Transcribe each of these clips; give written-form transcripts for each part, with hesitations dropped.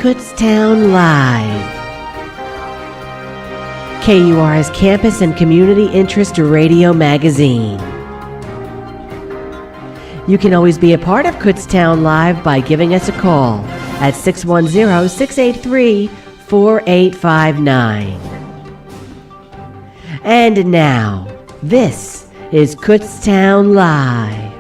Kutztown Live. KUR's campus and community interest radio magazine. You can always be a part of Kutztown Live by giving us a call at 610-683-4859. And now, this is Kutztown Live.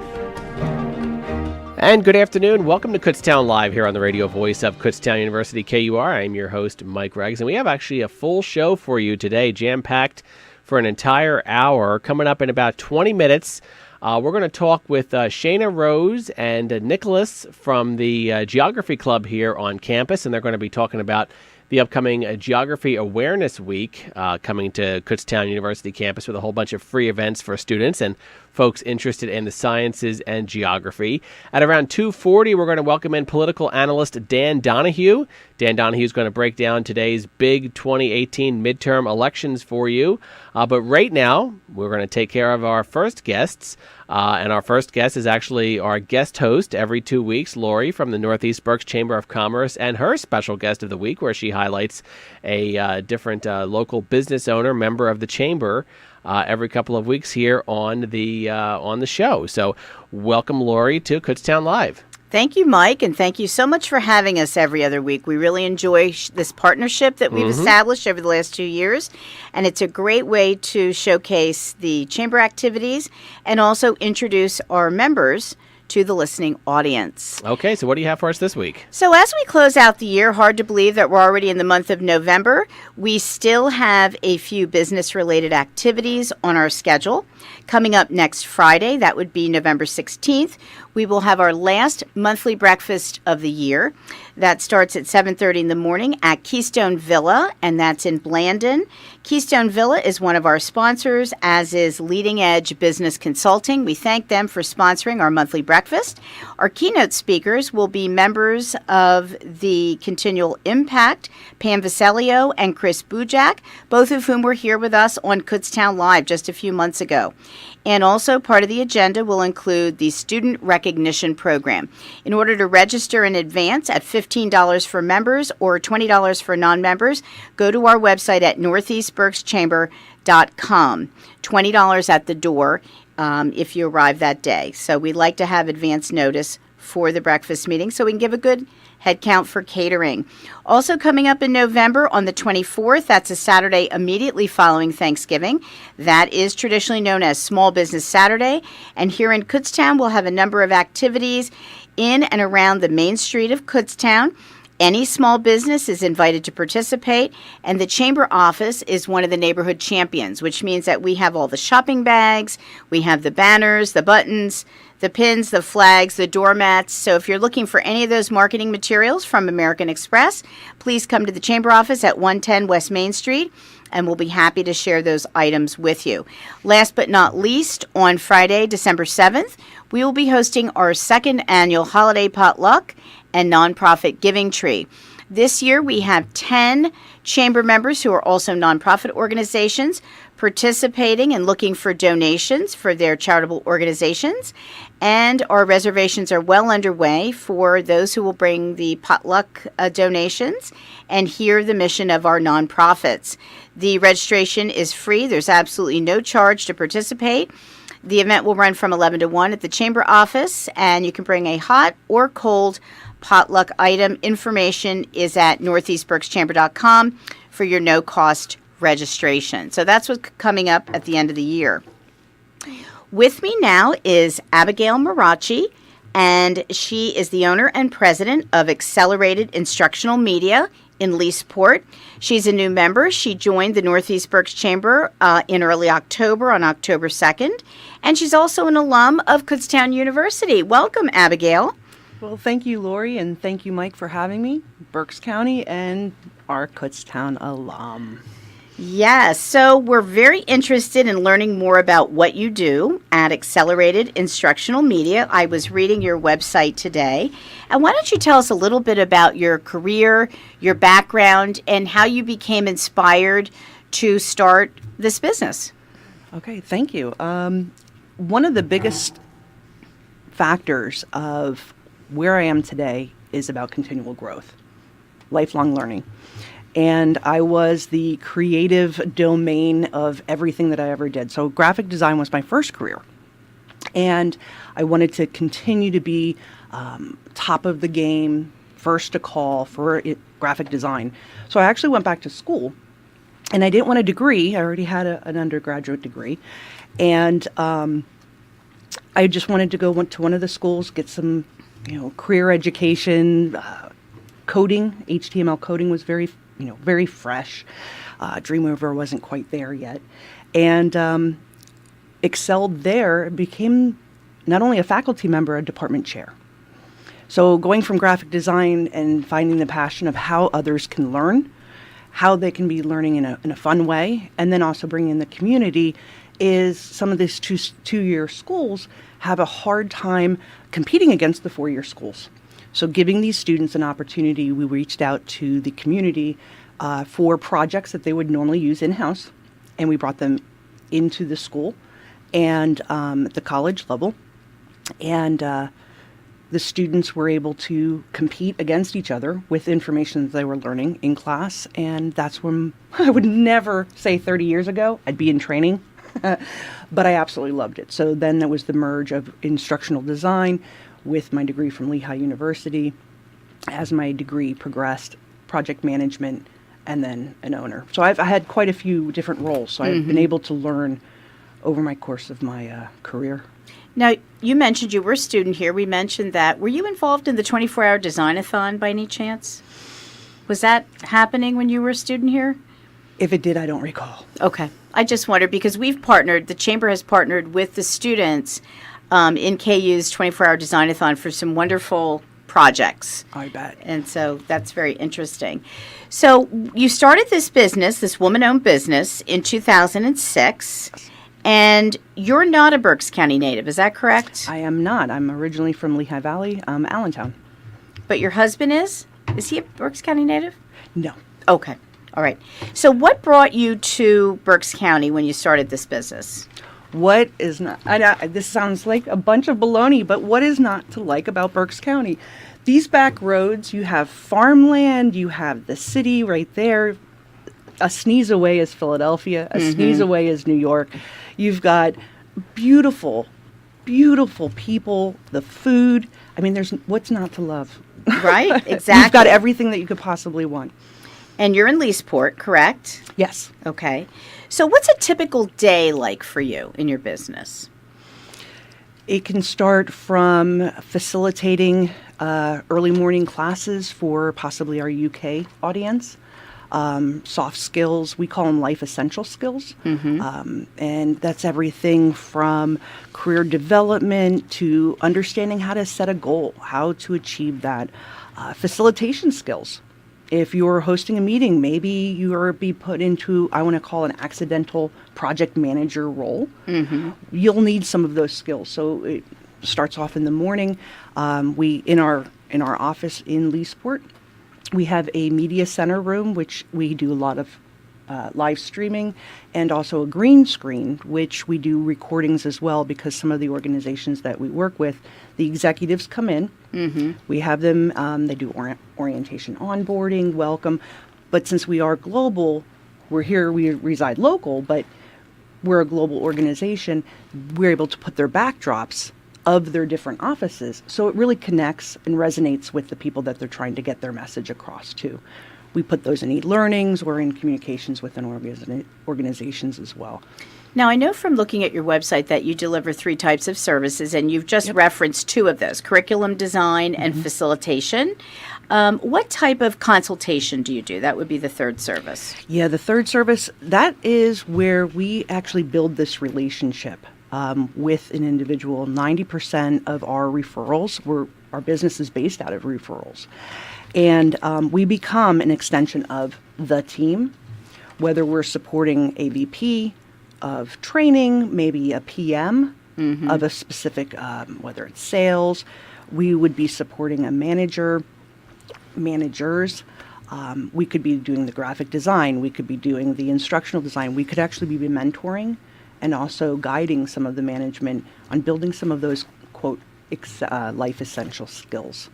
And good afternoon. Welcome to Kutztown Live here on the radio voice of Kutztown University, KUR. I'm your host, Mike Riggs, and we have actually a full show for you today, jam-packed for an entire hour. Coming up in about 20 minutes, we're going to talk with Shana Rose and Nicholas from the Geography Club here on campus, and they're going to be talking about the upcoming Geography Awareness Week coming to Kutztown University campus with a whole bunch of free events for students and folks interested in the sciences and geography. At around 2:40, we're going to welcome in political analyst Dan Donahue. Dan Donahue is going to break down today's big 2018 midterm elections for you. But right now, we're going to take care of our first guests. And our first guest is actually our guest host every 2 weeks, Lori from the Northeast Berks Chamber of Commerce, and her special guest of the week, where she highlights a different local business owner, member of the chamber, every couple of weeks here on the show. So welcome, Lori, to Kutztown Live. Thank you, Mike, and thank you so much for having us every other week. We really enjoy this partnership that we've established over the last 2 years, and it's a great way to showcase the chamber activities and also introduce our members to the listening audience. Okay, so what do you have for us this week? So as we close out the year, hard to believe that we're already in the month of November. We still have a few business-related activities on our schedule. Coming up next Friday, that would be November 16th, we will have our last monthly breakfast of the year. That starts at 7:30 in the morning at Keystone Villa, and that's in Blandon. Keystone Villa is one of our sponsors, as is Leading Edge Business Consulting. We thank them for sponsoring our monthly breakfast. Our keynote speakers will be members of the Continual Impact, Pam Vaselio and Chris Bujak, both of whom were here with us on Kutztown Live just a few months ago. And also part of the agenda will include the Student Recognition Program. In order to register in advance at $15 for members or $20 for non-members, go to our website at northeastberkschamber.com. $20 at the door if you arrive that day. So we'd like to have advance notice for the breakfast meeting so we can give a good head count for catering. Also coming up in November on the 24th, that's a Saturday immediately following Thanksgiving. That is traditionally known as Small Business Saturday. And here in Kutztown, we'll have a number of activities in and around the main street of Kutztown. Any small business is invited to participate, and the chamber office is one of the neighborhood champions, which means that we have all the shopping bags, we have the banners, the buttons, the pins, the flags, the doormats. So if you're looking for any of those marketing materials from American Express, please come to the chamber office at 110 West Main Street, and we'll be happy to share those items with you. Last but not least, on Friday, December 7th, we will be hosting our second annual holiday potluck and nonprofit giving tree. This year, we have 10 chamber members who are also nonprofit organizations participating and looking for donations for their charitable organizations. And our reservations are well underway for those who will bring the potluck donations and hear the mission of our nonprofits. The registration is free. There's absolutely no charge to participate. The event will run from 11 to 1 at the chamber office, and you can bring a hot or cold potluck item. Information is at northeastberkschamber.com for your no-cost registration. So that's what's coming up at the end of the year. With me now is Abigail Mirarchi, and she is the owner and president of Accelerated Instructional Media in Leesport. She's a new member. She joined the Northeast Berks Chamber in early October, on October 2nd, and she's also an alum of Kutztown University. Welcome, Abigail. Well, thank you, Lori, and thank you, Mike, for having me. Berks County and our Kutztown alum. Yes, so we're very interested in learning more about what you do at Accelerated Instructional Media. I was reading your website today. And why don't you tell us a little bit about your career, your background, and how you became inspired to start this business? Okay, thank you. One of the biggest factors of where I am today is about continual growth. lifelong learning. And I was the creative domain of everything that I ever did. So graphic design was my first career. And I wanted to continue to be top of the game, first to call for graphic design. So I actually went back to school, and I didn't want a degree. I already had an undergraduate degree. And I just wanted to go to one of the schools, get some, career education, coding. HTML coding was very fresh. Dreamweaver wasn't quite there yet. And excelled there, became not only a faculty member, a department chair. So going from graphic design and finding the passion of how others can learn, how they can be learning in a fun way, and then also bringing in the community, is some of these two-year schools have a hard time competing against the four-year schools. So giving these students an opportunity, we reached out to the community for projects that they would normally use in-house, and we brought them into the school and at the college level. And the students were able to compete against each other with information that they were learning in class. And that's when I would never say 30 years ago I'd be in training, but I absolutely loved it. So then there was the merge of instructional design with my degree from Lehigh University. As my degree progressed, project management, and then an owner. So I had quite a few different roles. So I've been able to learn over my course of my career. Now, you mentioned you were a student here. We mentioned that. Were you involved in the 24-hour design-a-thon by any chance? Was that happening when you were a student here? If it did, I don't recall. Okay. I just wondered because the Chamber has partnered with the students in KU's 24-hour design-a-thon for some wonderful projects. I bet. And so that's very interesting. So you started this business, this woman-owned business, in 2006. And you're not a Berks County native, is that correct? I am not. I'm originally from Lehigh Valley, Allentown. But your husband is? Is he a Berks County native? No. Okay. All right. So what brought you to Berks County when you started this business? What is not, this sounds like a bunch of baloney, but what is not to like about Berks County? These back roads, you have farmland, you have the city right there. A sneeze away is Philadelphia. A sneeze away is New York. You've got beautiful, beautiful people, the food. I mean, there's what's not to love? Right, exactly. You've got everything that you could possibly want. And you're in Leesport, correct? Yes. Okay. So what's a typical day like for you in your business? It can start from facilitating early morning classes for possibly our UK audience. Soft skills, we call them life essential skills. And that's everything from career development to understanding how to set a goal, how to achieve that. Facilitation skills. If you're hosting a meeting, maybe you are be put into, I want to call an accidental project manager role. You'll need some of those skills. So it starts off in the morning. We in our office in Leesport, we have a media center room, which we do a lot of live streaming, and also a green screen, which we do recordings as well, because some of the organizations that we work with, the executives come in. We have them, they do orientation, onboarding, welcome. But since we are global, we're here, we reside local, but we're a global organization, we're able to put their backdrops of their different offices. So it really connects and resonates with the people that they're trying to get their message across to. We put those in e-learnings or in communications within organizations as well. Now, I know from looking at your website that you deliver 3 types of services, and you've just referenced 2 of those, curriculum design and facilitation. What type of consultation do you do? That would be the third service. Yeah, the third service, that is where we actually build this relationship with an individual. 90% of our referrals, our business is based out of referrals. And we become an extension of the team, whether we're supporting a VP of training, maybe a PM of a specific, whether it's sales, we would be supporting a managers. We could be doing the graphic design. We could be doing the instructional design. We could actually be mentoring and also guiding some of the management on building some of those, quote, life essential skills.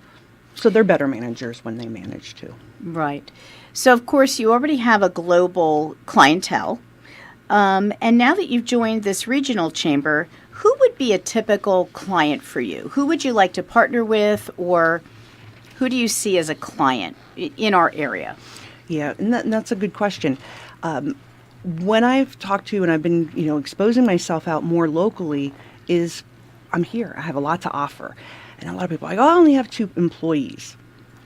So they're better managers when they manage too. Right. So, of course, you already have a global clientele. And now that you've joined this regional chamber, who would be a typical client for you? Who would you like to partner with, or who do you see as a client in our area? Yeah, and that's a good question. When I've talked to and I've been, exposing myself out more locally, is I'm here. I have a lot to offer. And a lot of people are like, I only have 2 employees.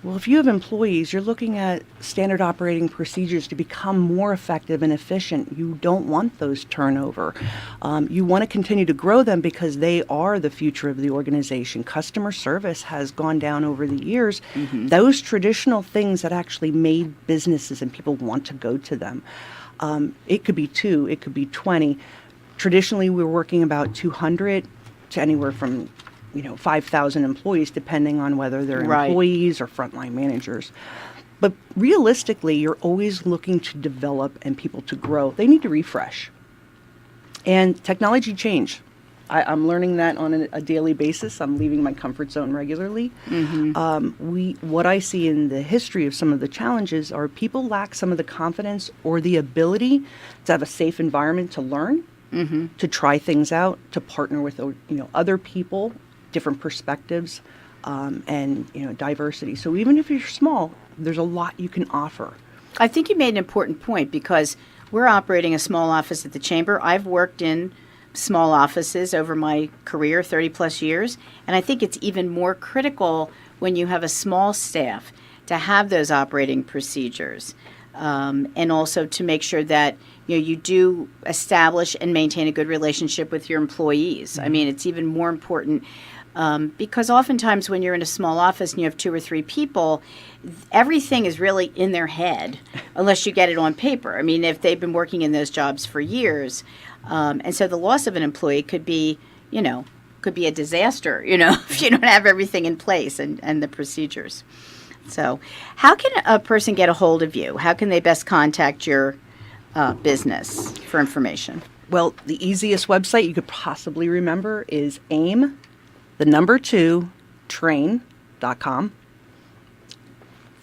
Well, if you have employees, you're looking at standard operating procedures to become more effective and efficient. You don't want those turnover. You want to continue to grow them because they are the future of the organization. Customer service has gone down over the years. Mm-hmm. Those traditional things that actually made businesses and people want to go to them. It could be 2, it could be 20. Traditionally, we were working about 200 to anywhere from 5,000 employees, depending on whether they're employees or frontline managers. But realistically, you're always looking to develop and people to grow. They need to refresh. And technology change. I'm learning that on a daily basis. I'm leaving my comfort zone regularly. Mm-hmm. What I see in the history of some of the challenges are people lack some of the confidence or the ability to have a safe environment to learn, mm-hmm. to try things out, to partner with other people, different perspectives, and diversity. So even if you're small, there's a lot you can offer. I think you made an important point because we're operating a small office at the Chamber. I've worked in small offices over my career, 30 plus years, and I think it's even more critical when you have a small staff to have those operating procedures, and also to make sure that you do establish and maintain a good relationship with your employees. Mm-hmm. I mean, it's even more important because oftentimes when you're in a small office and you have 2 or 3 people, everything is really in their head unless you get it on paper. I mean, if they've been working in those jobs for years, and so the loss of an employee could be a disaster, if you don't have everything in place and the procedures. So how can a person get a hold of you? How can they best contact your business for information? Well, the easiest website you could possibly remember is AIM, the number 2, train.com.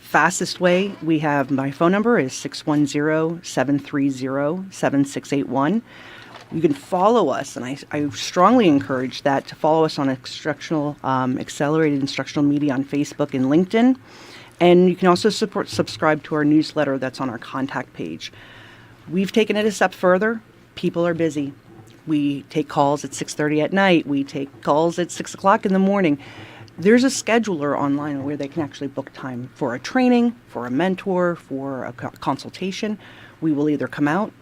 Fastest way, we have my phone number is 610-730-7681. You can follow us, and I strongly encourage that to follow us on Instructional, Accelerated Instructional Media on Facebook and LinkedIn. And you can also subscribe to our newsletter that's on our contact page. We've taken it a step further. People are busy. We take calls at 6:30 at night. We take calls at 6 o'clock in the morning. There's a scheduler online where they can actually book time for a training, for a mentor, for a consultation. We will either come out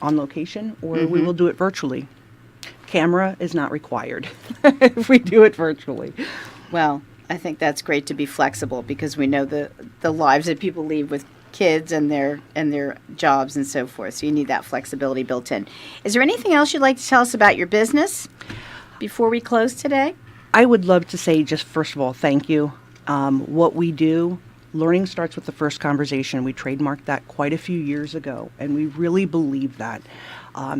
on location or mm-hmm. we will do it virtually. Camera is not required if we do it virtually. Well, I think that's great to be flexible because we know the lives that people lead with kids and their jobs and so forth. So you need that flexibility built in. Is there anything else you'd like to tell us about your business before we close today? I would love to say just first of all, thank you. What we do, learning starts with the first conversation. We trademarked that quite a few years ago, and we really believe that.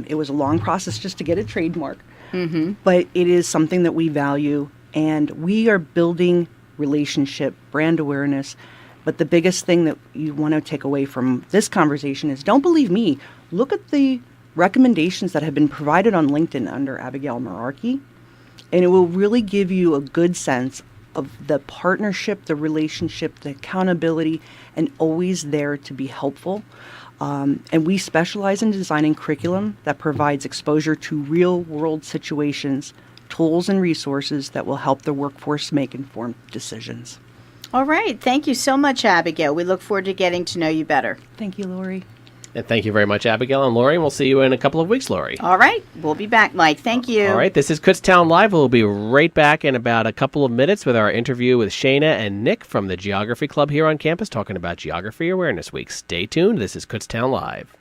It was a long process just to get a trademark, mm-hmm. but it is something that we value, and we are building relationship, brand awareness. But the biggest thing that you want to take away from this conversation is don't believe me. Look at the recommendations that have been provided on LinkedIn under Abigail Mirarchi, and it will really give you a good sense of the partnership, the relationship, the accountability, and always there to be helpful. And we specialize in designing curriculum that provides exposure to real-world situations, tools, and resources that will help the workforce make informed decisions. All right. Thank you so much, Abigail. We look forward to getting to know you better. Thank you, Lori. And thank you very much, Abigail and Lori. We'll see you in a couple of weeks, Lori. All right. We'll be back, Mike. Thank you. All right. This is Kutztown Live. We'll be right back in about a couple of minutes with our interview with Shana and Nick from the Geography Club here on campus, talking about Geography Awareness Week. Stay tuned. This is Kutztown Live.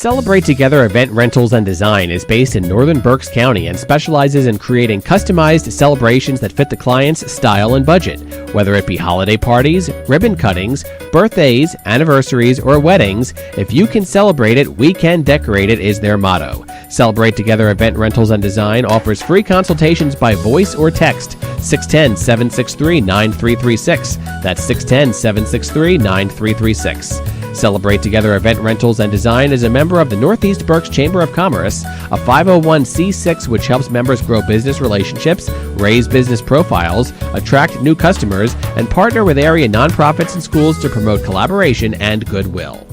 Celebrate Together Event Rentals and Design is based in northern Berks County and specializes in creating customized celebrations that fit the client's style and budget. Whether it be holiday parties, ribbon cuttings, birthdays, anniversaries, or weddings, if you can celebrate it, we can decorate it is their motto. Celebrate Together Event Rentals and Design offers free consultations by voice or text. 610-763-9336. That's 610-763-9336. Celebrate Together Event Rentals and Design is a member of the Northeast Berks Chamber of Commerce, a 501c6 which helps members grow business relationships, raise business profiles, attract new customers, and partner with area nonprofits and schools to promote collaboration and goodwill.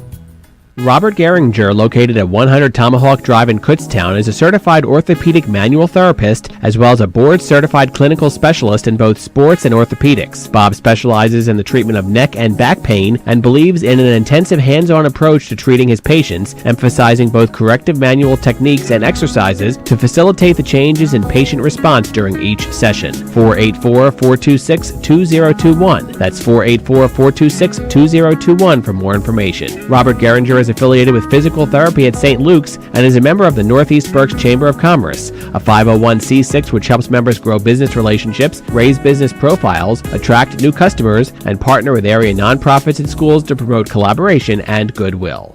Robert Geringer, located at 100 Tomahawk Drive in Kutztown, is a certified orthopedic manual therapist as well as a board-certified clinical specialist in both sports and orthopedics. Bob specializes in the treatment of neck and back pain and believes in an intensive hands-on approach to treating his patients, emphasizing both corrective manual techniques and exercises to facilitate the changes in patient response during each session. 484-426-2021. That's 484-426-2021 for more information. Robert Geringer is affiliated with physical therapy at St. Luke's and is a member of the Northeast Berks Chamber of Commerce, a 501c6 which helps members grow business relationships, raise business profiles, attract new customers, and partner with area nonprofits and schools to promote collaboration and goodwill.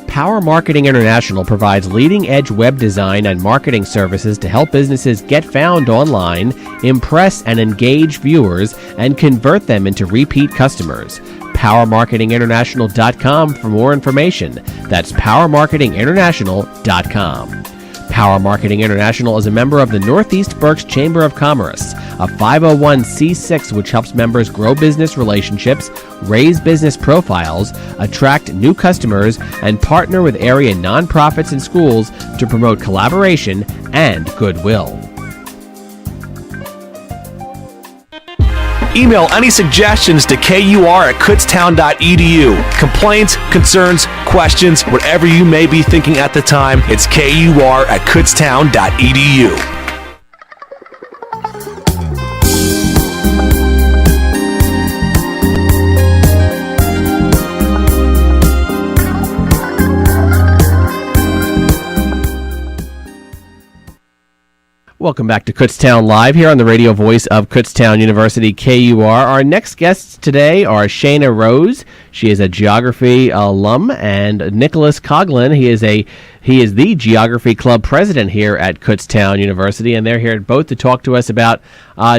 Power Marketing International provides leading-edge web design and marketing services to help businesses get found online, impress and engage viewers, and convert them into repeat customers. PowerMarketingInternational.com for more information. That's PowerMarketingInternational.com. Power Marketing International is a member of the Northeast Berks Chamber of Commerce, a 501c6 which helps members grow business relationships, raise business profiles, attract new customers, and partner with area nonprofits and schools to promote collaboration and goodwill. Email any suggestions to KUR@Kutztown.edu. Complaints, concerns, questions, whatever you may be thinking at the time, it's KUR@Kutztown.edu. Welcome back to Kutztown Live here on the radio voice of Kutztown University, KUR. Our next guests today are Shana Rose. She is a geography alum, and Nicholas Coughlin. He is the Geography Club president here at Kutztown University, and they're here both to talk to us about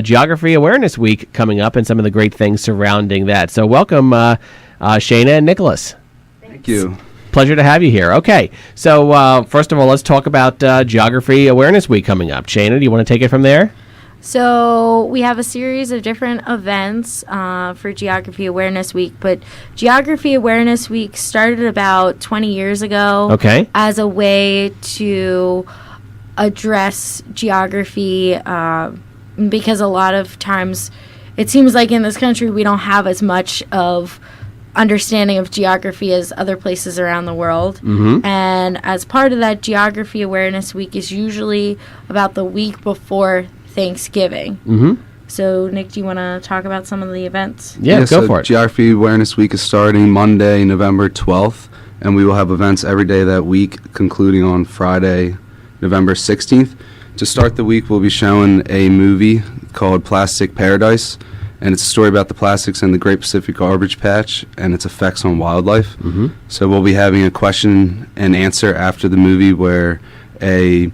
Geography Awareness Week coming up and some of the great things surrounding that. So welcome, Shana and Nicholas. Thank you. Pleasure to have you here. Okay, so first of all, let's talk about Geography Awareness Week coming up. Shana, do you want to take it from there? So we have a series of different events for Geography Awareness Week, but Geography Awareness Week started about 20 years ago as a way to address geography because a lot of times it seems like in this country we don't have as much of understanding of geography as other places around the world. Mm-hmm. And as part of that, Geography Awareness Week is usually about the week before Thanksgiving. Mm-hmm. So, Nick, do you want to talk about some of the events? Yeah, go for it. Geography Awareness Week is starting Monday, November 12th, and we will have events every day that week, concluding on Friday, November 16th. To start the week, we'll be showing a movie called Plastic Paradise, and it's a story about the plastics in the Great Pacific Garbage Patch and its effects on wildlife. Mm-hmm. So we'll be having a question and answer after the movie where a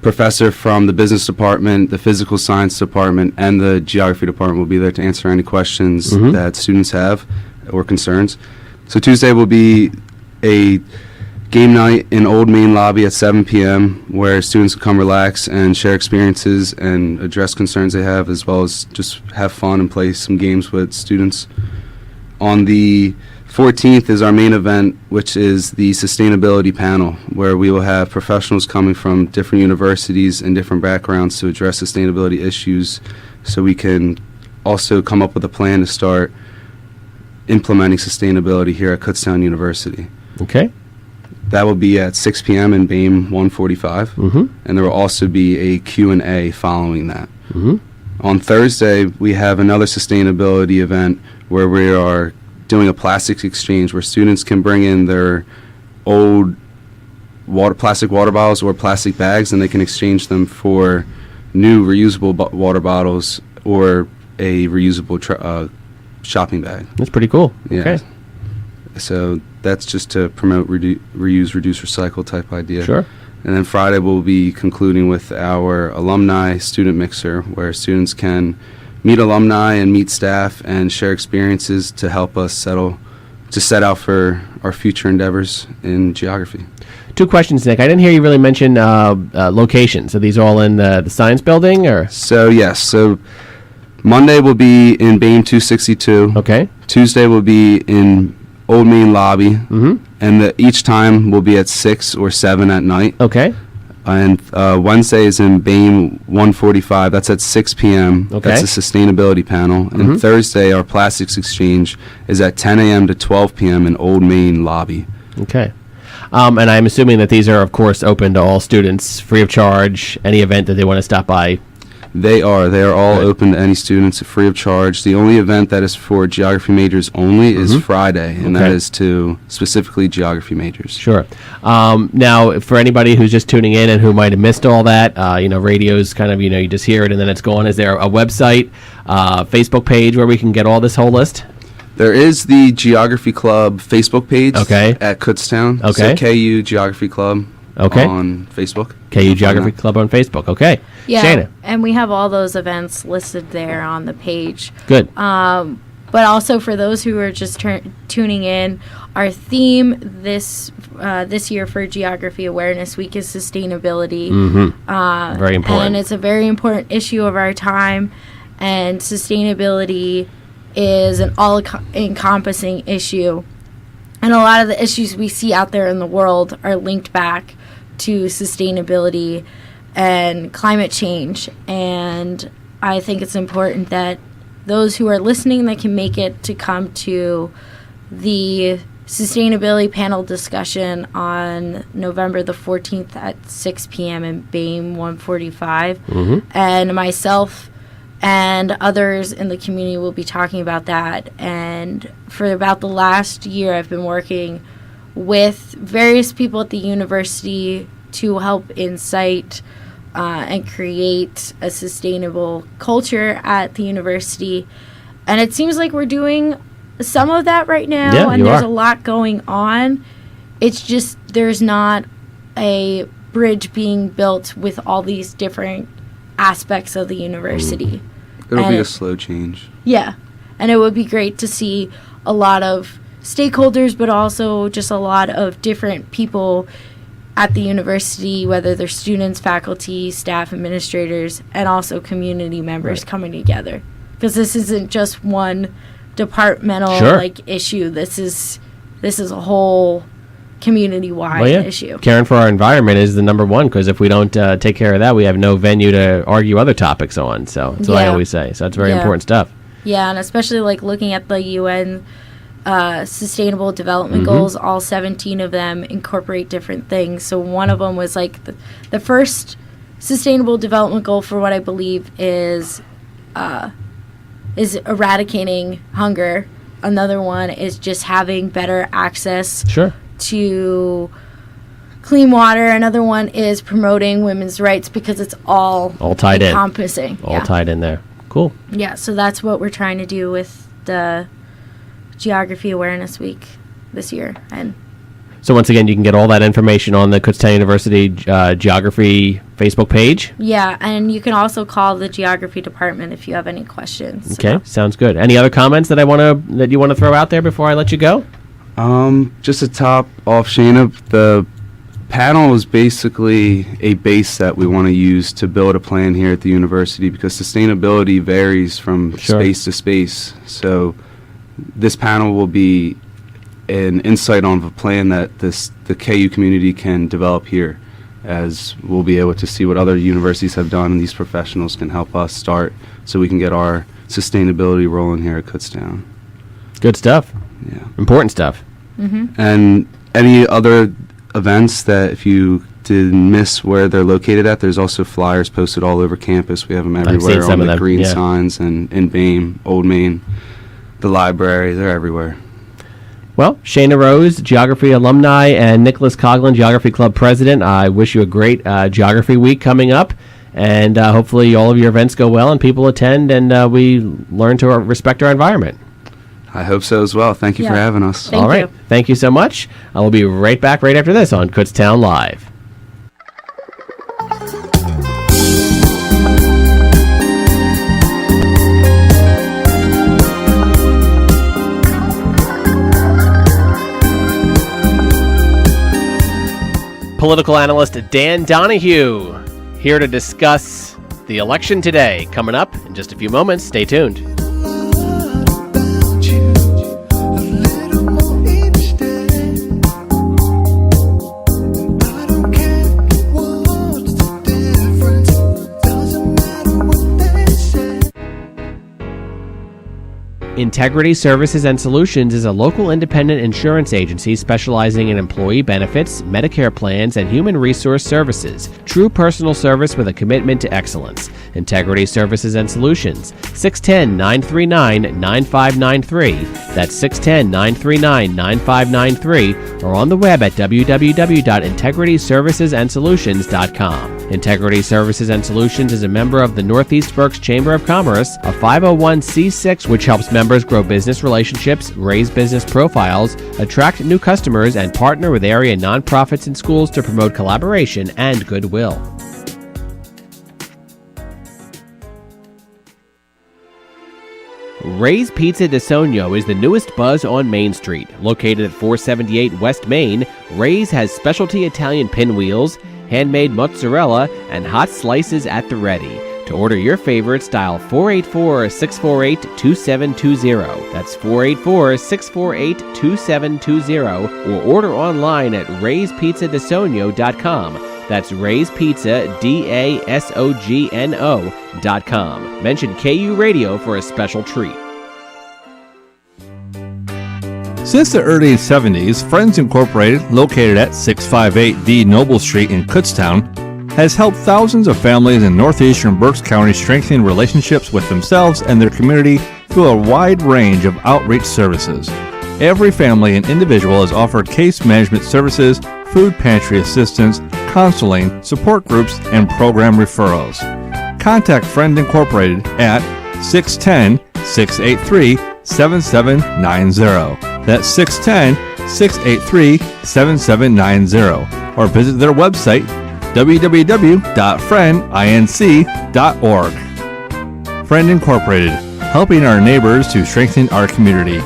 professor from the business department, the physical science department, and the geography department will be there to answer any questions that students have or concerns. So Tuesday will be a game night in Old Main Lobby at 7 p.m. where students will come relax and share experiences and address concerns they have, as well as just have fun and play some games with students. On the 14th is our main event, which is the sustainability panel, where we will have professionals coming from different universities and different backgrounds to address sustainability issues, so we can also come up with a plan to start implementing sustainability here at Kutztown University. Okay. That will be at 6 p.m. in BAME 145, and there will also be a Q&A following that. On Thursday, we have another sustainability event where we are doing a plastics exchange where students can bring in their old plastic water bottles or plastic bags, and they can exchange them for new reusable water bottles or a reusable shopping bag. That's pretty cool. Yeah. Okay. So that's just to promote reuse, reduce, recycle type idea. Sure. And then Friday we'll be concluding with our alumni student mixer, where students can meet alumni and meet staff and share experiences to help us set out for our future endeavors in geography. 2 questions, Nick. I didn't hear you really mention locations. Are these all in the science building, or? So yes. So Monday will be in BAME 262. Okay. Tuesday will be in Old Main Lobby. Mm-hmm. And each time will be at 6 or 7 at night. Okay. And Wednesday is in BAME 145. That's at 6 p.m. Okay. That's a sustainability panel. Mm-hmm. And Thursday, our plastics exchange is at 10 a.m. to 12 p.m. in Old Main Lobby. Okay. And I'm assuming that these are, of course, open to all students, free of charge, any event that they want to stop by. They are. They are all Good. open to any students, free of charge. The only event that is for geography majors only is Friday, and that Okay. is to specifically geography majors. Sure. Now, for anybody who's just tuning in and who might have missed all that, radio's kind of, you just hear it and then it's gone. Is there a website, Facebook page where we can get all this whole list? There is the Geography Club Facebook page at Kutztown. Okay. So KU Geography Club on Facebook. KU Geography Club on Facebook. Okay. Yeah, Shana. and we have all those events listed there on the page. Good. But also for those who are just tuning in, our theme this year for Geography Awareness Week is sustainability. Mm-hmm. Very important. And it's a very important issue of our time. And sustainability is an all-encompassing issue. And a lot of the issues we see out there in the world are linked back to sustainability and climate change. And I think it's important that those who are listening that can make it to come to the sustainability panel discussion on November the 14th at 6 p.m. in BAME 145. Mm-hmm. And myself and others in the community will be talking about that. And for about the last year, I've been working with various people at the university to help incite and create a sustainable culture at the university. And it seems like we're doing some of that right now, Yeah, and you there's are. a lot going on. It's just there's not a bridge being built with all these different aspects of the university. It'll be a slow change. Yeah, and it would be great to see a lot of stakeholders, but also just a lot of different people at the university, whether they're students, faculty, staff, administrators, and also community members coming together. Because this isn't just one departmental issue. This is a whole community-wide issue. Caring for our environment is the number one, because if we don't take care of that, we have no venue to argue other topics on. So that's what I always say. So that's very important stuff. Yeah, and especially like looking at the UN Sustainable Development Goals, all 17 of them incorporate different things. So one of them was like the first Sustainable Development Goal, for what I believe is eradicating hunger. Another one is just having better access to clean water. Another one is promoting women's rights, because it's all tied encompassing. All tied in there. Cool. Yeah, so that's what we're trying to do with the Geography Awareness Week this year. And so once again, you can get all that information on the Kutztown University Geography Facebook page. Yeah, and you can also call the Geography Department if you have any questions. Okay, sounds good. Any other comments that you want to throw out there before I let you go? Just to top off, Shana, the panel is basically a base set we want to use to build a plan here at the university, because sustainability varies from space to space. So this panel will be an insight on a plan that the KU community can develop here, as we'll be able to see what other universities have done, and these professionals can help us start so we can get our sustainability rolling here at Kutztown. Good stuff. Yeah. Important stuff. Mm-hmm. And any other events that if you did miss where they're located at, there's also flyers posted all over campus. We have them everywhere on the green signs, and in BAME, Old Main, the library, they're everywhere. Well, Shana Rose, Geography alumni, and Nicholas Coughlin, Geography Club president, I wish you a great Geography week coming up. And hopefully all of your events go well and people attend and we learn to respect our environment. I hope so as well. Thank you for having us. All right. Thank you so much. I will be right back right after this on Kutztown Live. Political analyst Dan Donahue here to discuss the election today. Coming up in just a few moments. Stay tuned. Integrity Services and Solutions is a local independent insurance agency specializing in employee benefits, Medicare plans, and human resource services. True personal service with a commitment to excellence. Integrity Services and Solutions, 610-939-9593. That's 610-939-9593 or on the web at www.integrityservicesandsolutions.com. Integrity Services and Solutions is a member of the Northeast Berks Chamber of Commerce, a 501c6 which helps members grow business relationships, raise business profiles, attract new customers, and partner with area nonprofits and schools to promote collaboration and goodwill. Ray's Pizza di Sogno is the newest buzz on Main Street. Located at 478 West Main, Ray's has specialty Italian pinwheels, handmade mozzarella, and hot slices at the ready. To order your favorites, dial 484-648-2720. That's 484-648-2720. Or order online at rayspizzadisogno.com. That's rayspizza, DASOGNO.com. Mention KURadio for a special treat. Since the early 70s, Friends Incorporated, located at 658 D Noble Street in Kutztown, has helped thousands of families in northeastern Berks County strengthen relationships with themselves and their community through a wide range of outreach services. Every family and individual is offered case management services, food pantry assistance, counseling, support groups, and program referrals. Contact Friend Incorporated at 610-683-7790. That's 610-683-7790. Or visit their website, www.friendinc.org. Friend Incorporated, helping our neighbors to strengthen our community.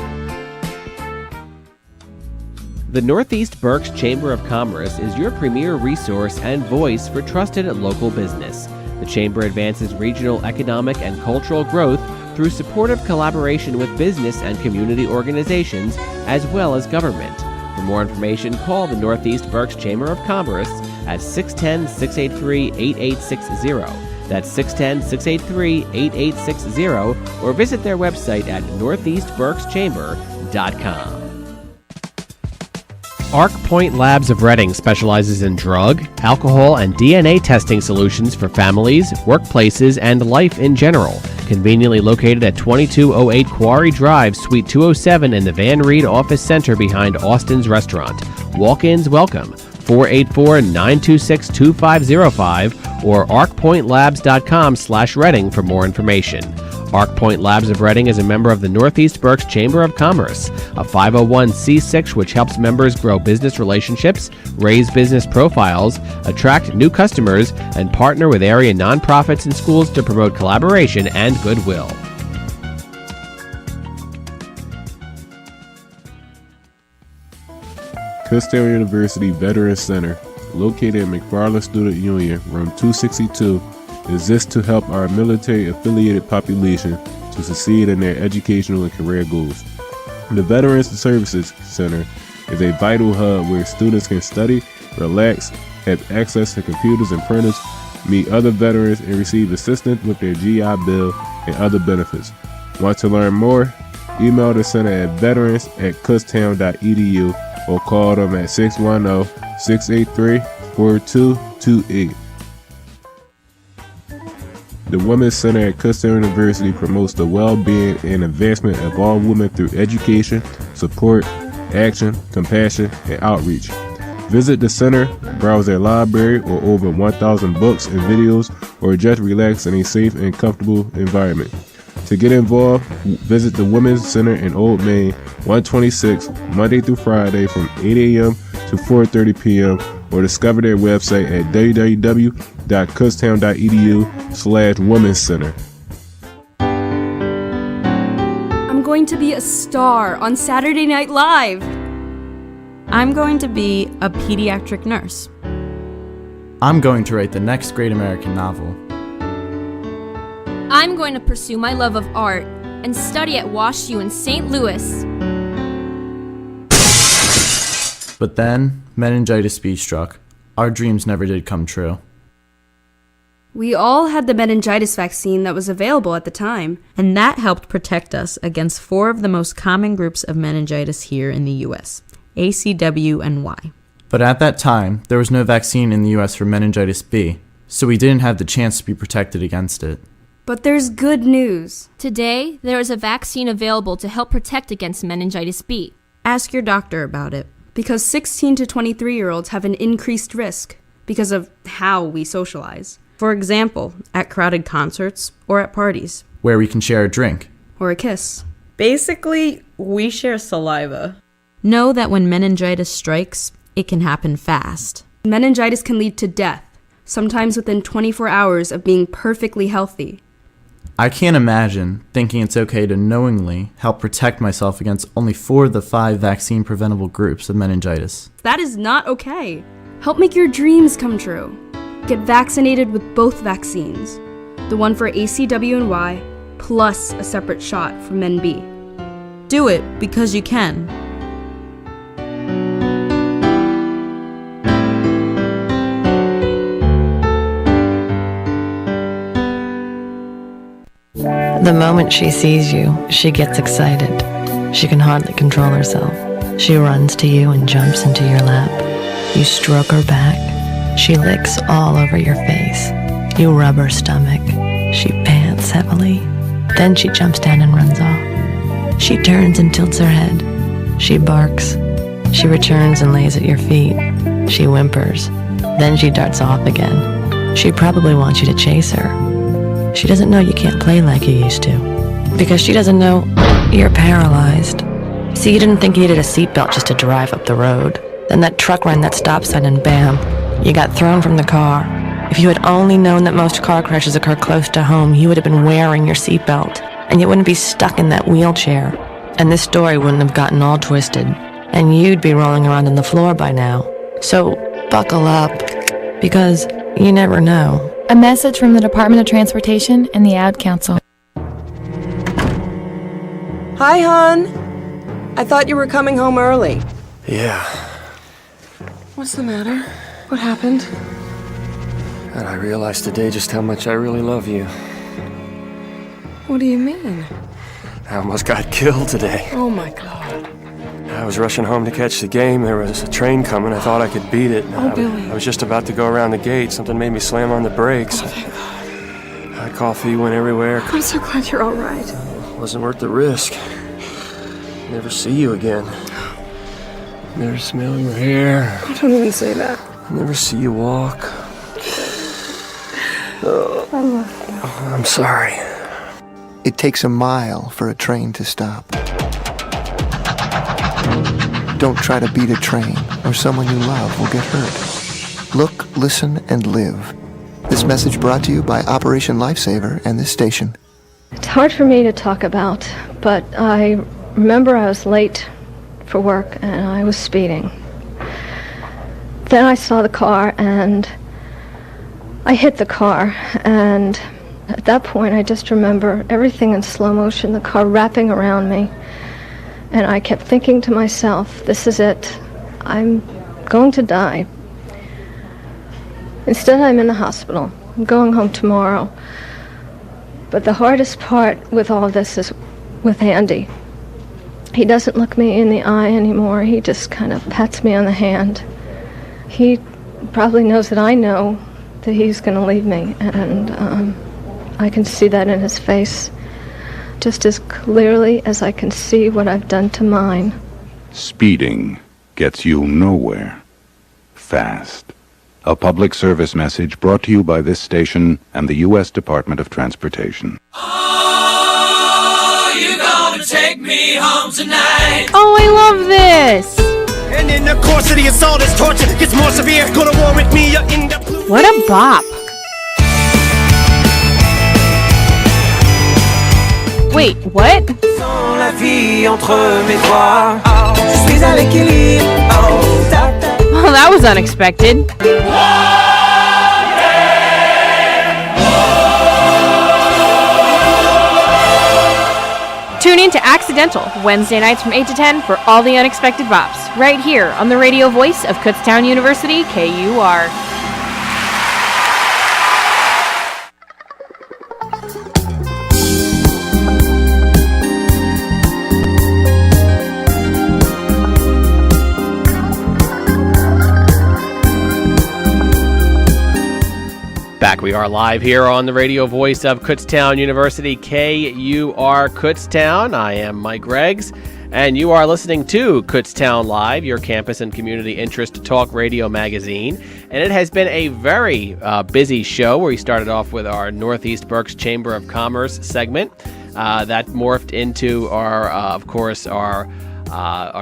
The Northeast Berks Chamber of Commerce is your premier resource and voice for trusted local business. The Chamber advances regional economic and cultural growth through supportive collaboration with business and community organizations, as well as government. For more information, call the Northeast Berks Chamber of Commerce at 610-683-8860. That's 610-683-8860, or visit their website at northeastberkschamber.com. Arc Point Labs of Reading specializes in drug, alcohol, and DNA testing solutions for families, workplaces, and life in general. Conveniently located at 2208 Quarry Drive, Suite 207 in the Van Reed Office Center behind Austin's Restaurant. Walk-ins welcome. 484-926-2505 or arcpointlabs.com/Reading for more information. Arc Point Labs of Reading is a member of the Northeast Berks Chamber of Commerce, a 501c6 which helps members grow business relationships, raise business profiles, attract new customers, and partner with area nonprofits and schools to promote collaboration and goodwill. Kutztown University Veterans Center, located in McFarland Student Union, room 262, exists to help our military-affiliated population to succeed in their educational and career goals. The Veterans Services Center is a vital hub where students can study, relax, have access to computers and printers, meet other veterans, and receive assistance with their GI Bill and other benefits. Want to learn more? Email the center at veterans@kutztown.edu or call them at 610-683-4228. The Women's Center at Kutztown University promotes the well-being and advancement of all women through education, support, action, compassion, and outreach. Visit the center, browse their library or over 1,000 books and videos, or just relax in a safe and comfortable environment. To get involved, visit the Women's Center in Old Main, 126, Monday through Friday from 8 a.m. to 4:30 p.m. or discover their website at www.kutztown.edu/Women's Center. I'm going to be a star on Saturday Night Live. I'm going to be a pediatric nurse. I'm going to write the next great American novel. I'm going to pursue my love of art and study at WashU in St. Louis. But then, meningitis B struck. Our dreams never did come true. We all had the meningitis vaccine that was available at the time. And that helped protect us against 4 of the most common groups of meningitis here in the U.S., A, C, W, and Y. But at that time, there was no vaccine in the U.S. for meningitis B, so we didn't have the chance to be protected against it. But there's good news. Today, there is a vaccine available to help protect against meningitis B. Ask your doctor about it. Because 16 to 23-year-olds have an increased risk because of how we socialize. For example, at crowded concerts or at parties. Where we can share a drink. Or a kiss. Basically, we share saliva. Know that when meningitis strikes, it can happen fast. Meningitis can lead to death, sometimes within 24 hours of being perfectly healthy. I can't imagine thinking it's okay to knowingly help protect myself against only 4 of the 5 vaccine-preventable groups of meningitis. That is not okay. Help make your dreams come true. Get vaccinated with both vaccines. The one for ACW and Y, plus a separate shot for Men B. Do it because you can. The moment she sees you, she gets excited. She can hardly control herself. She runs to you and jumps into your lap. You stroke her back. She licks all over your face. You rub her stomach. She pants heavily. Then she jumps down and runs off. She turns and tilts her head. She barks. She returns and lays at your feet. She whimpers. Then she darts off again. She probably wants you to chase her. She doesn't know you can't play like you used to. Because she doesn't know you're paralyzed. See, you didn't think you needed a seatbelt just to drive up the road. Then that truck ran that stop sign and bam, you got thrown from the car. If you had only known that most car crashes occur close to home, you would have been wearing your seatbelt. And you wouldn't be stuck in that wheelchair. And this story wouldn't have gotten all twisted. And you'd be rolling around on the floor by now. So buckle up, because you never know. A message from the Department of Transportation and the Ad Council. Hi, hon. I thought you were coming home early. Yeah. What's the matter? What happened? And I realized today just how much I really love you. What do you mean? I almost got killed today. Oh, my God. I was rushing home to catch the game. There was a train coming. I thought I could beat it. Billy. I was just about to go around the gate. Something made me slam on the brakes. Oh, thank God. My coffee went everywhere. I'm so glad you're all right. It wasn't worth the risk. Never see you again. Never smell your hair. I don't even say that. Never see you walk. I love you. I'm sorry. It takes a mile for a train to stop. Don't try to beat a train, or someone you love will get hurt. Look, listen, and live. This message brought to you by Operation Lifesaver and this station. It's hard for me to talk about, but I remember I was late for work and I was speeding. Then I saw the car and I hit the car, and at that point I just remember everything in slow motion, the car wrapping around me. And I kept thinking to myself, this is it. I'm going to die. Instead, I'm in the hospital. I'm going home tomorrow. But the hardest part with all this is with Andy. He doesn't look me in the eye anymore. He just kind of pats me on the hand. He probably knows that I know that he's going to leave me. And I can see that in his face, just as clearly as I can see what I've done to mine. Speeding gets you nowhere fast. A public service message brought to you by this station and the U.S. Department of Transportation. Oh, you gonna take me home tonight. Oh, I love this. And in the course of the assault, this torture gets more severe. Go to war with me, you're in the blue. What a bop. Wait, what? Sans la vie entre mes doigts. Oh, je suis à l'équilibre. Oh, Well, that was unexpected. Tune in to Accidental, Wednesday nights from 8 to 10 for all the unexpected bops, right here on the radio voice of Kutztown University, KUR. Back we are live here on the radio voice of Kutztown University, KUR Kutztown. I am Mike Reggs, and you are listening to Kutztown Live, your campus and community interest talk radio magazine. And it has been a very busy show where we started off with our Northeast Berks Chamber of Commerce segment. That morphed into our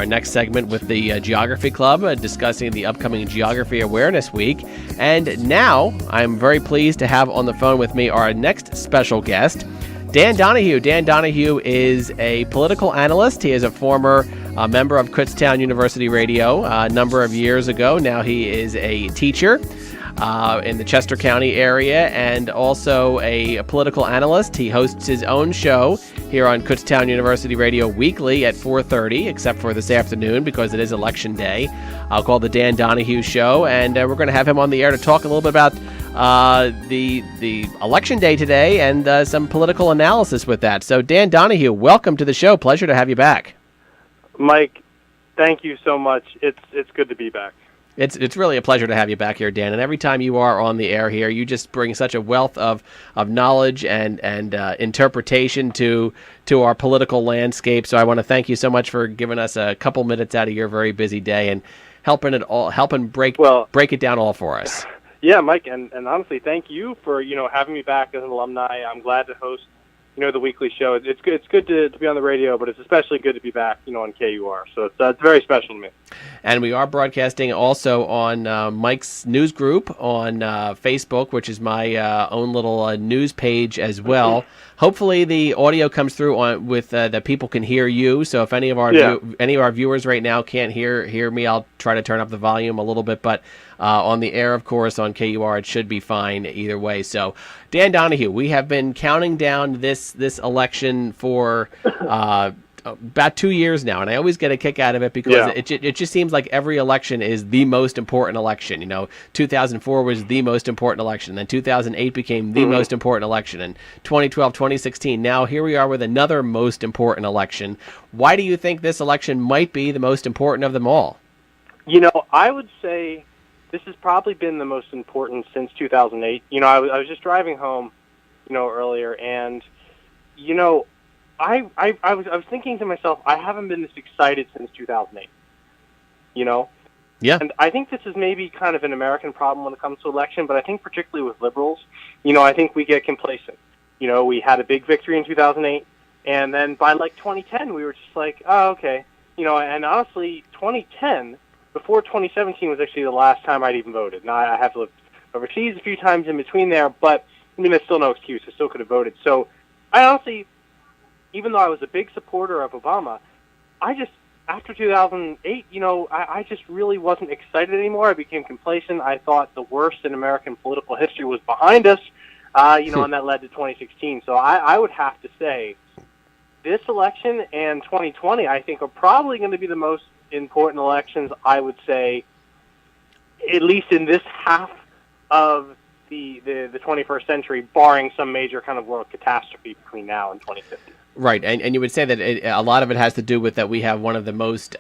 next segment with the Geography Club, discussing the upcoming Geography Awareness Week. And now I'm very pleased to have on the phone with me our next special guest, Dan Donahue. Dan Donahue is a political analyst. He is a former member of Kutztown University Radio a number of years ago. Now he is a teacher in the Chester County area and also a political analyst. He hosts his own show here on Kutztown University Radio weekly at 4:30, except for this afternoon because it is election day. I'll call the Dan Donahue Show, and we're going to have him on the air to talk a little bit about the election day today and some political analysis with that. So Dan Donahue, welcome to the show. Pleasure to have you back. Mike, thank you so much. It's good to be back. It's really a pleasure to have you back here, Dan. And every time you are on the air here, you just bring such a wealth of knowledge and interpretation to our political landscape. So I want to thank you so much for giving us a couple minutes out of your very busy day and helping break it down all for us. Yeah, Mike, and honestly, thank you for having me back as an alumni. I'm glad to host the weekly show. It's good to be on the radio, but it's especially good to be back on KUR. So it's very special to me. And we are broadcasting also on Mike's news group on Facebook, which is my own little news page as well. Hopefully the audio comes through with that people can hear you. So if any of our viewers right now can't hear me, I'll try to turn up the volume a little bit. But on the air, of course, on KUR, it should be fine either way. So Dan Donahue, we have been counting down this election for about 2 years now, and I always get a kick out of it because it just seems like every election is the most important election. 2004 was the most important election, then 2008 became the most important election, and 2012, 2016, now here we are with another most important election. Why do you think this election might be the most important of them all? I would say this has probably been the most important since 2008. I was just driving home, earlier, and I was thinking to myself, I haven't been this excited since 2008. Yeah. And I think this is maybe kind of an American problem when it comes to election, but I think particularly with liberals, I think we get complacent. We had a big victory in 2008, and then by 2010, we were just like, oh, okay. And honestly, 2010, before 2017 was actually the last time I'd even voted. Now, I have lived overseas a few times in between there, but, that's still no excuse. I still could have voted. So I honestly, even though I was a big supporter of Obama, after 2008, I just really wasn't excited anymore. I became complacent. I thought the worst in American political history was behind us, and that led to 2016. So I would have to say this election and 2020, I think, are probably going to be the most important elections, I would say, at least in this half of the 21st century, barring some major kind of world catastrophe between now and 2050. Right, and you would say that a lot of it has to do with that we have one of the most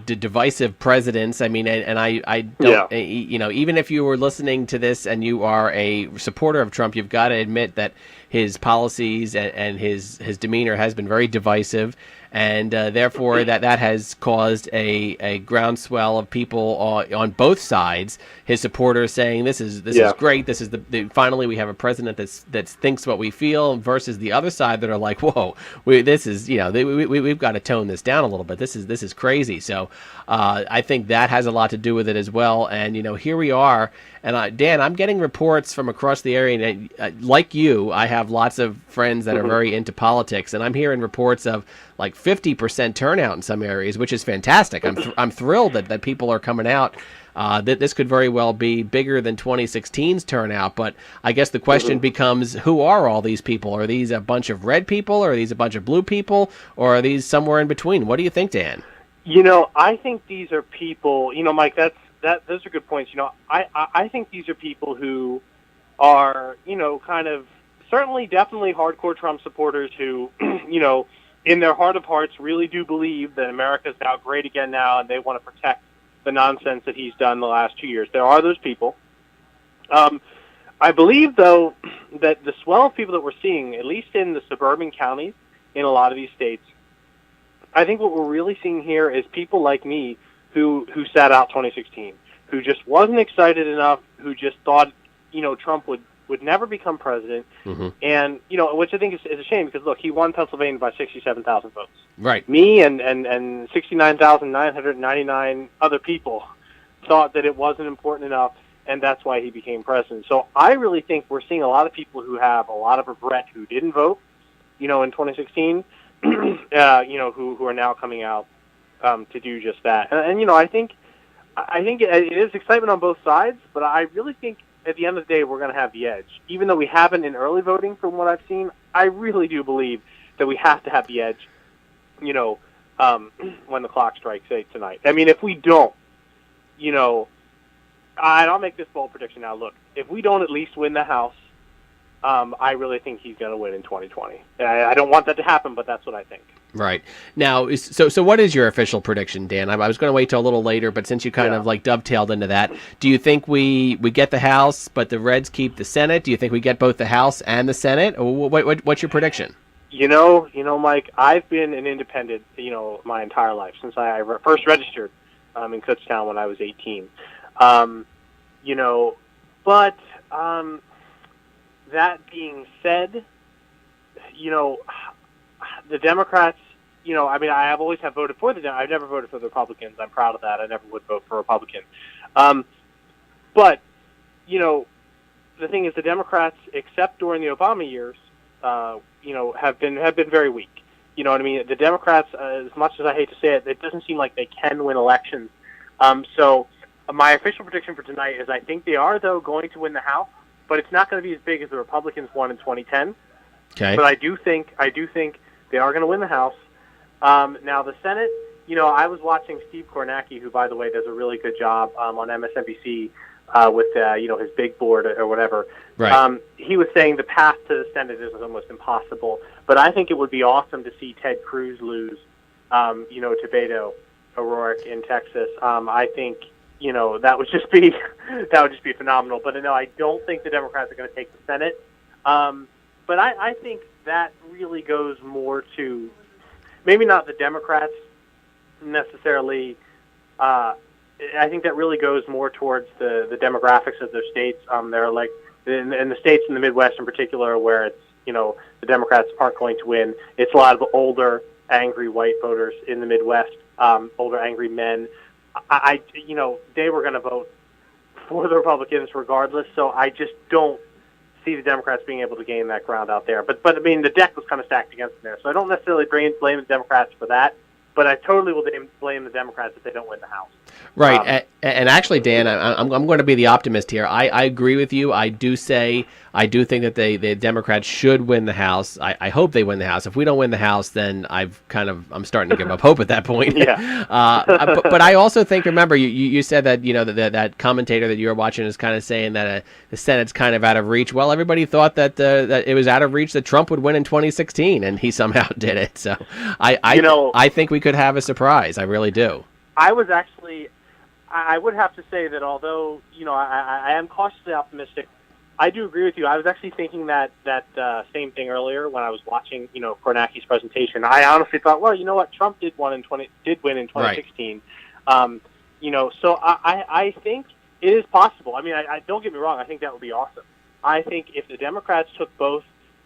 divisive presidents. I mean, and I don't, even if you were listening to this and you are a supporter of Trump, you've got to admit that his policies and his demeanor has been very divisive. And therefore, that has caused a groundswell of people on both sides. His supporters saying this is great. This is finally we have a president that thinks what we feel, versus the other side that are like, whoa, we've got to tone this down a little bit. This is crazy. So I think that has a lot to do with it as well. And here we are. And Dan, I'm getting reports from across the area. And like you, I have lots of friends that are very into politics, and I'm hearing reports of like 50% turnout in some areas, which is fantastic. I'm thrilled that people are coming out. That this could very well be bigger than 2016's turnout. But I guess the question becomes, who are all these people? Are these a bunch of red people, or are these a bunch of blue people, or are these somewhere in between? What do you think, Dan? I think these are people. Mike, those are good points. I think these are people who are, kind of definitely hardcore Trump supporters who, in their heart of hearts really do believe that America's now great again now, and they want to protect the nonsense that he's done the last 2 years. There are those people. I believe, though, that the swell of people that we're seeing, at least in the suburban counties in a lot of these states, I think what we're really seeing here is people like me who sat out 2016, who just wasn't excited enough, who just thought, Trump would never become president, and, which I think is a shame, because, look, he won Pennsylvania by 67,000 votes. Right. Me and 69,999 other people thought that it wasn't important enough, and that's why he became president. So I really think we're seeing a lot of people who have a lot of regret who didn't vote, in 2016, who are now coming out to do just that. And I think it is excitement on both sides, but I really think at the end of the day, we're going to have the edge. Even though we haven't in early voting, from what I've seen, I really do believe that we have to have the edge, when the clock strikes 8 tonight. I mean, if we don't, I'll make this bold prediction now. Look, if we don't at least win the House, I really think he's going to win in 2020. I don't want that to happen, but that's what I think. Right. Now, so what is your official prediction, Dan? I was going to wait till a little later, but since you kind of dovetailed into that, do you think we get the House, but the Reds keep the Senate? Do you think we get both the House and the Senate? Or what's your prediction? Mike, I've been an independent, my entire life, since I first registered in Kutztown when I was 18. But that being said, the Democrats, I have always voted for the Democrats. I've never voted for the Republicans. I'm proud of that. I never would vote for a Republican. But, the thing is, the Democrats, except during the Obama years, have been very weak. You know what I mean? The Democrats, as much as I hate to say it, it doesn't seem like they can win elections. So my official prediction for tonight is I think they are, though, going to win the House, but it's not going to be as big as the Republicans won in 2010. Okay. But I do think they are going to win the House. Now, the Senate, I was watching Steve Kornacki, who, by the way, does a really good job on MSNBC with, his big board or whatever. Right. He was saying the path to the Senate is almost impossible. But I think it would be awesome to see Ted Cruz lose, to Beto O'Rourke in Texas. I think, that would just be phenomenal. But no, I don't think the Democrats are going to take the Senate. But I think that really goes more to maybe not the Democrats necessarily. I think that really goes more towards the demographics of their states. They're like in the states in the Midwest in particular, where it's the Democrats aren't going to win. It's a lot of older, angry white voters in the Midwest, older, angry men. They were going to vote for the Republicans regardless. So I just don't see the Democrats being able to gain that ground out there. But I mean, the deck was kind of stacked against them there. So I don't necessarily blame the Democrats for that, but I totally will blame the Democrats if they don't win the House. Right. And actually, Dan, I'm going to be the optimist here. I agree with you. I do think that the Democrats should win the House. I hope they win the House. If we don't win the House, then I'm starting to give up hope at that point. Yeah. But I also think, remember, you said that, that commentator that you were watching is kind of saying that the Senate's kind of out of reach. Well, everybody thought that it was out of reach that Trump would win in 2016, and he somehow did it. So I think we could have a surprise. I really do. I would have to say that although, I am cautiously optimistic, I do agree with you. I was actually thinking that same thing earlier when I was watching, Kornacki's presentation. I honestly thought, well, you know what, Trump did win in 2016. Right. So I think it is possible. I mean, I don't get me wrong. I think that would be awesome. I think if the Democrats took both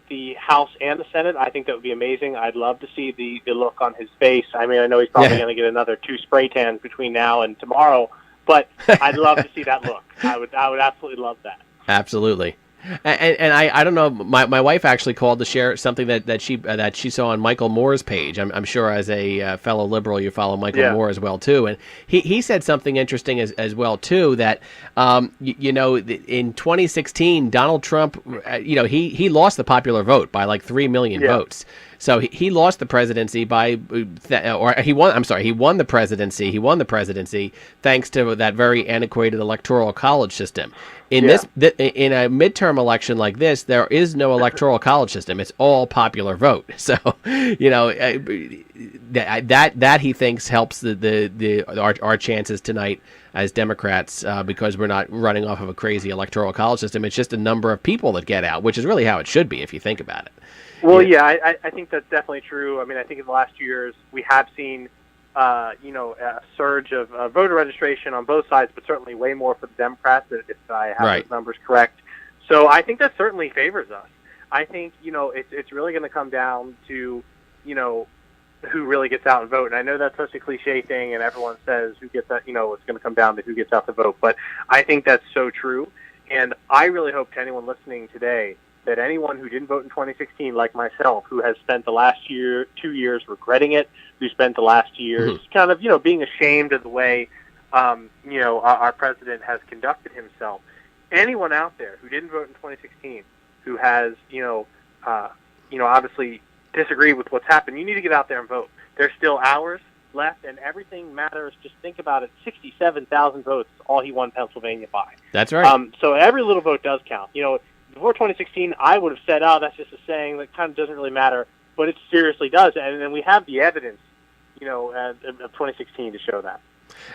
the House and the Senate, I think that would be amazing. I'd love to see the look on his face. I mean, I know he's probably going to get another 2 spray tans between now and tomorrow, but I'd love to see that look. I would absolutely love that. Absolutely. And I don't know, my wife actually called to share something that she saw on Michael Moore's page. I'm sure as a fellow liberal you follow Michael Moore as well too, and he said something interesting as well too, that in 2016 Donald Trump he lost the popular vote by like 3 million votes. So he lost the presidency he won the presidency. He won the presidency thanks to that very antiquated electoral college system. In a midterm election like this, there is no electoral college system. It's all popular vote. So, that he thinks helps our chances tonight as Democrats because we're not running off of a crazy electoral college system. It's just a number of people that get out, which is really how it should be if you think about it. Well, I think that's definitely true. I mean, I think in the last 2 years we have seen, a surge of voter registration on both sides, but certainly way more for the Democrats, if I have those numbers correct. So I think that certainly favors us. I think, it's really going to come down to, who really gets out and vote. And I know that's such a cliche thing, and everyone says who gets out, it's going to come down to who gets out to vote. But I think that's so true. And I really hope to anyone listening today that anyone who didn't vote in 2016, like myself, who has spent the last 2 years regretting it, who spent the last years kind of, being ashamed of the way, our president has conducted himself. Anyone out there who didn't vote in 2016, who has, obviously disagreed with what's happened, you need to get out there and vote. There's still hours left, and everything matters. Just think about it: 67,000 votes, all he won Pennsylvania by. That's right. So every little vote does count. Before 2016, I would have said, oh, that's just a saying that kind of doesn't really matter, but it seriously does, and we have the evidence, of 2016 to show that.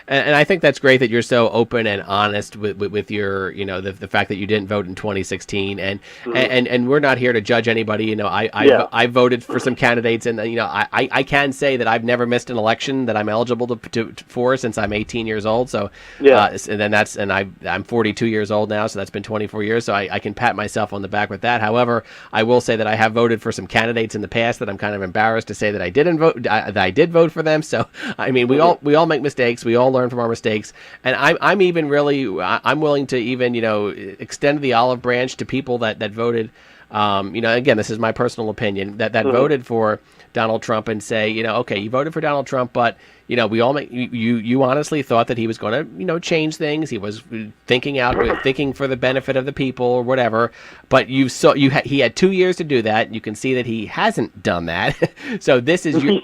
And I think that's great that you're so open and honest with your, the fact that you didn't vote in 2016, and we're not here to judge anybody. I voted for some candidates, and I can say that I've never missed an election that I'm eligible for since I'm 18 years old. So I'm 42 years old now, so that's been 24 years. So I can pat myself on the back with that. However, I will say that I have voted for some candidates in the past that I'm kind of embarrassed to say that I didn't vote. That I did vote for them. So I mean, we all make mistakes. We all learn from our mistakes, and I'm willing to even extend the olive branch to people that voted. Again, this is my personal opinion that voted for Donald Trump and say, okay, you voted for Donald Trump, but we all you honestly thought that he was going to change things. He was thinking for the benefit of the people or whatever. But he had 2 years to do that. You can see that he hasn't done that. So this is your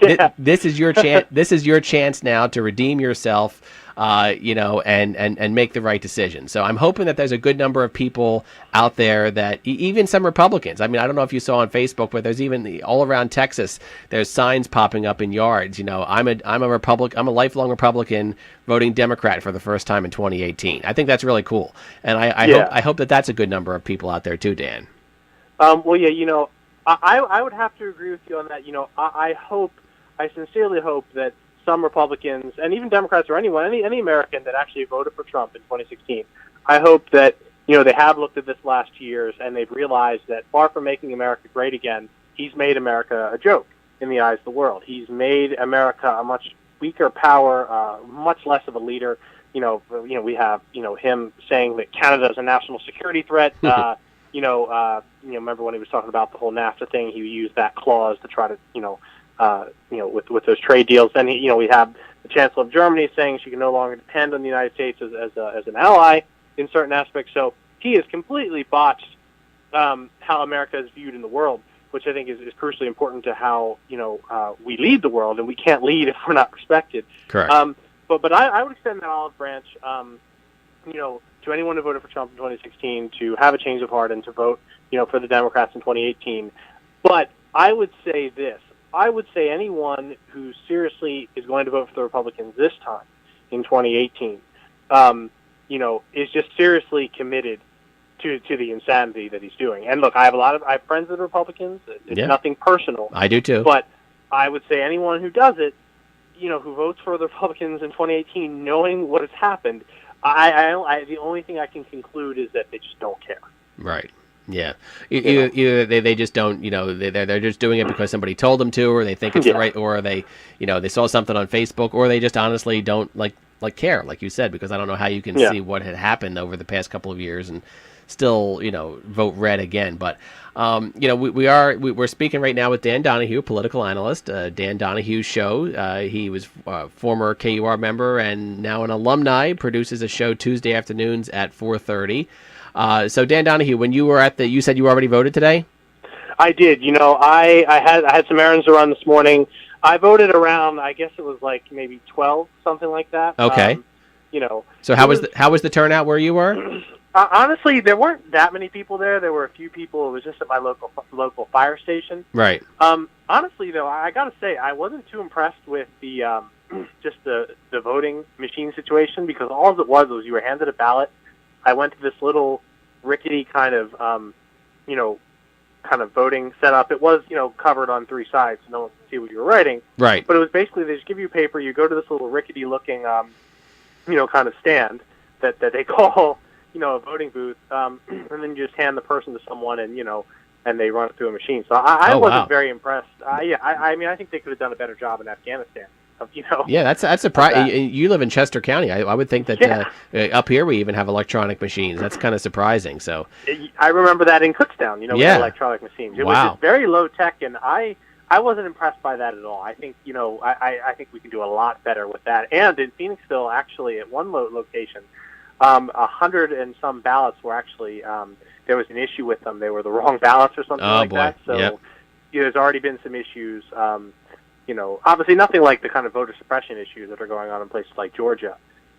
chance. This is your chance now to redeem yourself. And make the right decision. So I'm hoping that there's a good number of people out there that even some Republicans. I mean, I don't know if you saw on Facebook, but there's even all around Texas, there's signs popping up in yards. I'm a lifelong Republican voting Democrat for the first time in 2018. I think that's really cool. And I hope that that's a good number of people out there too, Dan. I would have to agree with you on that. I sincerely hope that some Republicans and even Democrats or anyone, any American that actually voted for Trump in 2016, I hope that they have looked at this last years and they've realized that far from making America great again, he's made America a joke in the eyes of the world. He's made America a much weaker power, much less of a leader. We have him saying that Canada is a national security threat. Remember when he was talking about the whole NAFTA thing? He used that clause to try to with those trade deals. Then we have the Chancellor of Germany saying she can no longer depend on the United States as an ally in certain aspects. So he has completely botched how America is viewed in the world, which I think is crucially important to how we lead the world, and we can't lead if we're not respected. Correct. But I would extend that olive branch, to anyone who voted for Trump in 2016 to have a change of heart and to vote, for the Democrats in 2018. But I would say this. I would say anyone who seriously is going to vote for the Republicans this time in 2018, is just seriously committed to the insanity that he's doing. And look, I have friends that are Republicans. It's nothing personal. I do too. But I would say anyone who does it, who votes for the Republicans in 2018, knowing what has happened, the only thing I can conclude is that they just don't care. Right. Yeah. They just don't, they're just doing it because somebody told them to, or they think it's the right, or they saw something on Facebook, or they just honestly don't like care, like you said, because I don't know how you can see what had happened over the past couple of years and still, vote red again. But, we're speaking right now with Dan Donahue, political analyst, Dan Donahue's show. He was a former KUR member and now an alumni, produces a show Tuesday afternoons at 4:30. So Dan Donahue, when you were you said you already voted today? I did. I had some errands to run this morning. I voted around, I guess it was like maybe 12, something like that. Okay. So how was the turnout where you were? Honestly, there weren't that many people there. There were a few people. It was just at my local fire station. Right. Honestly, though, I got to say, I wasn't too impressed with the just the voting machine situation, because all it was you were handed a ballot. I went to this little rickety kind of voting setup. It was, covered on three sides, so no one could see what you were writing. Right. But it was basically, they just give you a paper, you go to this little rickety-looking, kind of stand that they call, a voting booth, and then you just hand the person to someone, and they run it through a machine. So I wasn't very impressed. I mean, I think they could have done a better job in Afghanistan. Yeah, that's surprising. You live in Chester County. I would think that up here we even have electronic machines. That's kind of surprising. So I remember that in Kutztown, with electronic machines. It was just very low tech, and I wasn't impressed by that at all. I think I think we can do a lot better with that. And in Phoenixville, actually, at one location, 100 and some ballots were actually there was an issue with them. They were the wrong ballots or something that. So there's already been some issues. Obviously nothing like the kind of voter suppression issues that are going on in places like Georgia,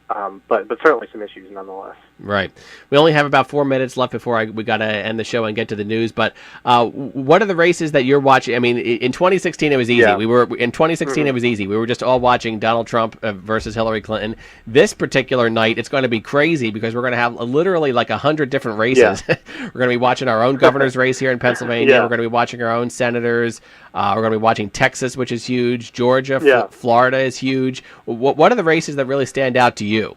but certainly some issues nonetheless. Right. We only have about 4 minutes left before we got to end the show and get to the news. But what are the races that you're watching? I mean, in 2016 it was easy. Yeah. It was easy. We were just all watching Donald Trump versus Hillary Clinton. This particular night, it's going to be crazy because we're going to have literally like 100 different races. Yeah. We're going to be watching our own governor's race here in Pennsylvania. Yeah. We're going to be watching our own senators. We're going to be watching Texas, which is huge. Georgia, Florida is huge. What are the races that really stand out to you?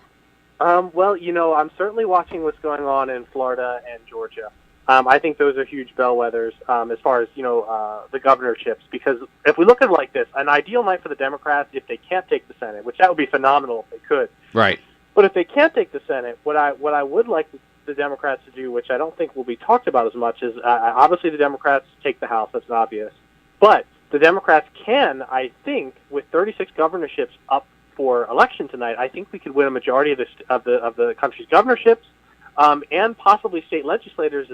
Well, I'm certainly watching what's going on in Florida and Georgia. I think those are huge bellwethers as far as, the governorships, because if we look at it like this, an ideal night for the Democrats, if they can't take the Senate, which that would be phenomenal if they could. Right. But if they can't take the Senate, what I would like the Democrats to do, which I don't think will be talked about as much, is obviously the Democrats take the House. That's obvious. But the Democrats can, I think, with 36 governorships up for election tonight, I think we could win a majority of the country's governorships, and possibly state legislatures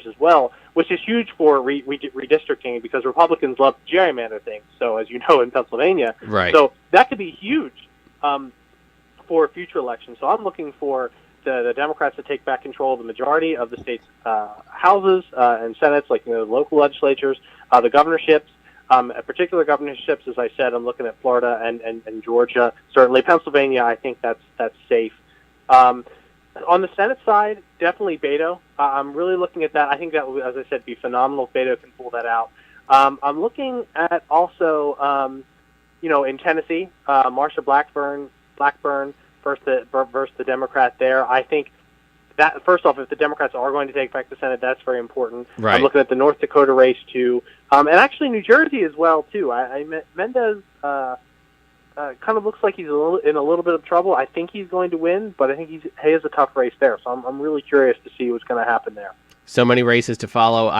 as well, which is huge for redistricting, because Republicans love to gerrymander things. So as you know, in Pennsylvania, right. So that could be huge for future elections. So I'm looking for the Democrats to take back control of the majority of the state's houses and senates, like the local legislatures, the governorships. Particular governorships, as I said, I'm looking at Florida and Georgia. Certainly Pennsylvania, I think that's safe. On the Senate side, definitely Beto. I'm really looking at that. I think that would, as I said, be phenomenal if Beto can pull that out. I'm looking at also, in Tennessee, Marsha Blackburn versus the Democrat there. I think that, first off, if the Democrats are going to take back the Senate, that's very important. Right. I'm looking at the North Dakota race, too. And actually New Jersey as well, too. Mendez kind of looks like he's in a little bit of trouble. I think he's going to win, but I think he has a tough race there. So I'm really curious to see what's going to happen there. So many races to follow.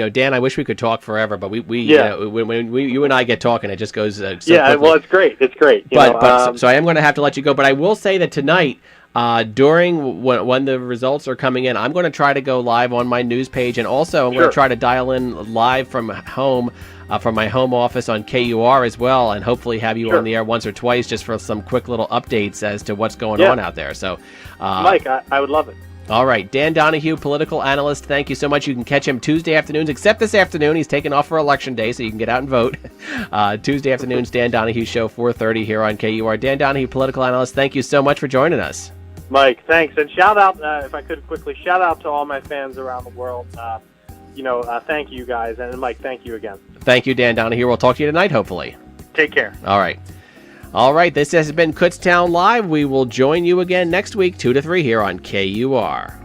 Dan, I wish we could talk forever, but when you and I get talking, it just goes so quickly. Well, it's great. It's great. So I am going to have to let you go. But I will say that tonight, during when the results are coming in, I'm going to try to go live on my news page, and also I'm going to try to dial in live from home, from my home office on KUR as well, and hopefully have you on the air once or twice just for some quick little updates as to what's going on out there. So, Mike, I would love it. All right, Dan Donahue, political analyst, thank you so much. You can catch him Tuesday afternoons, except this afternoon. He's taken off for Election Day, so you can get out and vote. Tuesday afternoons, Dan Donahue Show, 4:30 here on KUR. Dan Donahue, political analyst, thank you so much for joining us. Mike, thanks. And shout out, if I could quickly, shout out to all my fans around the world. Thank you guys. And Mike, thank you again. Thank you, Dan Donahue. We'll talk to you tonight, hopefully. Take care. All right. This has been Kutztown Live. We will join you again next week, 2 to 3 here on KUR.